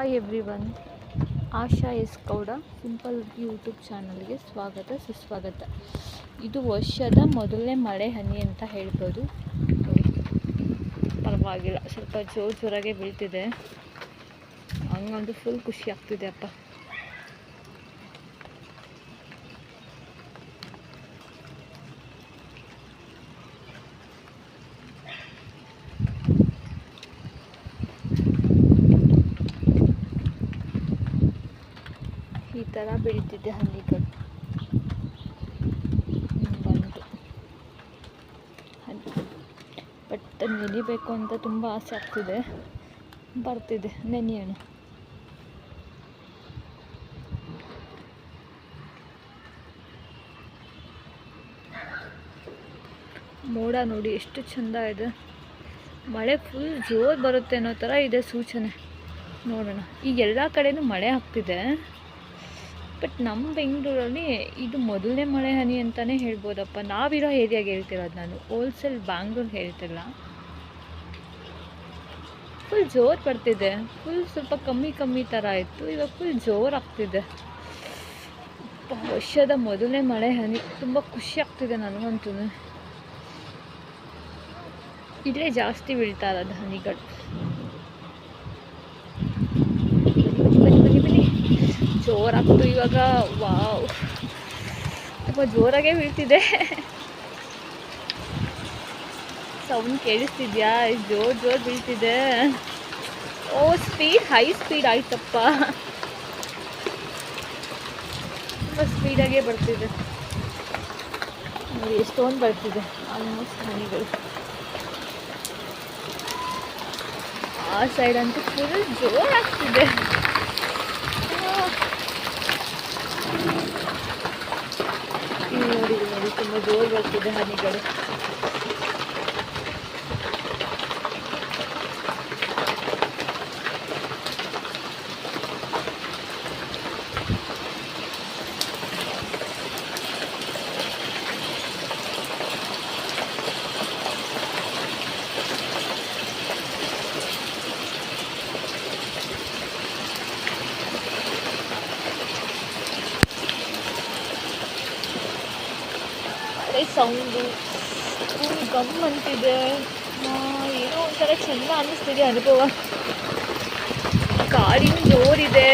Hi everyone, ಆಶಾ S Gowda simple YouTube ಚಾನಲ್ಗೆ ಸ್ವಾಗತ ಸುಸ್ವಾಗತ. ಇದು ವರ್ಷದ ಮೊದಲನೇ ಮಳೆ ಹನಿ ಅಂತ ಹೇಳ್ಬೋದು. ಪರವಾಗಿಲ್ಲ, ಸ್ವಲ್ಪ ಜೋರಾಗೆ ಬೀಳ್ತಿದೆ. ಹಂಗಂತೂ ಫುಲ್ ಖುಷಿ ಆಗ್ತಿದೆ ಅಪ್ಪ. ಈ ಥರ ಬೀಳ್ತಿದೆ ಹನಿಗಳು. ಬಂತು ಹನಿ, ಬಟ್ ನೆನಿಬೇಕು ಅಂತ ತುಂಬ ಆಸೆ ಆಗ್ತಿದೆ. ಬರ್ತಿದೆ, ನೆನೆಯೋಣ. ಮೋಡ ನೋಡಿ ಎಷ್ಟು ಚೆಂದ ಇದೆ. ಮಳೆ ಫುಲ್ ಜೋರು ಬರುತ್ತೆ ಅನ್ನೋ ಥರ ಇದೆ ಸೂಚನೆ. ನೋಡೋಣ. ಈಗ ಎಲ್ಲ ಕಡೆನೂ ಮಳೆ ಆಗ್ತಿದೆ, ಬಟ್ ನಮ್ಮ ಬೆಂಗಳೂರಲ್ಲಿ ಇದು ಮೊದಲನೇ ಮಳೆ ಹನಿ ಅಂತಲೇ ಹೇಳ್ಬೋದಪ್ಪ. ನಾವಿರೋ ಏರಿಯಾಗೆ ಹೇಳ್ತಿರೋದು ನಾನು, ಹೋಲ್ಸೇಲ್ ಬ್ಯಾಂಗ್ಳೂರು ಹೇಳ್ತಿಲ್ಲ. ಫುಲ್ ಜೋರು ಬರ್ತಿದೆ. ಫುಲ್ ಸ್ವಲ್ಪ ಕಮ್ಮಿ ಥರ ಇತ್ತು, ಇವಾಗ ಫುಲ್ ಜೋರು ಆಗ್ತಿದೆ. ವರ್ಷದ ಮೊದಲನೇ ಮಳೆ ಹನಿ, ತುಂಬ ಖುಷಿ ಆಗ್ತಿದೆ ನನಗಂತೂ. ಇಲ್ಲೇ ಜಾಸ್ತಿ ಬೀಳ್ತಾ ಇರೋದು ಹನಿಗಳು. ಬನ್ನಿ ಜೋರಾಗ್ತು ಇವಾಗ. ವಾವ್, ತುಂಬ ಜೋರಾಗೇ ಬೀಳ್ತಿದೆ. ಸೌಂಡ್ ಕೇಳಿಸ್ತಿದ್ಯಾ? ಜೋರು ಬೀಳ್ತಿದೆ. ಓ, ಹೈ ಸ್ಪೀಡ್ ಆಯ್ತಪ್ಪ. ತುಂಬ ಸ್ಪೀಡಾಗೇ ಬರ್ತಿದೆ ನೋಡಿ, ಎಷ್ಟೊಂದು ಬರ್ತಿದೆ ಆಲ್ಮೋಸ್ಟ್ ಹನಿಗಳು. ಆ ಸೈಡ್ ಅಂತೂ ಫುಲ್ ಜೋರಾಗ್ತಿದೆ. ನೋಡಿ ತುಂಬ ಜೋರು ಬರ್ತಿದೆ ಹನಿಗಳು. ಸೌಂಡು ಫುಲ್ ಗಮ್ ಅಂತಿದೆ. ಏನೋ ಒಂಥರ ಚೆಂದ ಅನ್ನಿಸ್ತಿದೆ ಅನುಭವ. ಗಾಳಿನೂ ಜೋರಿದೆ.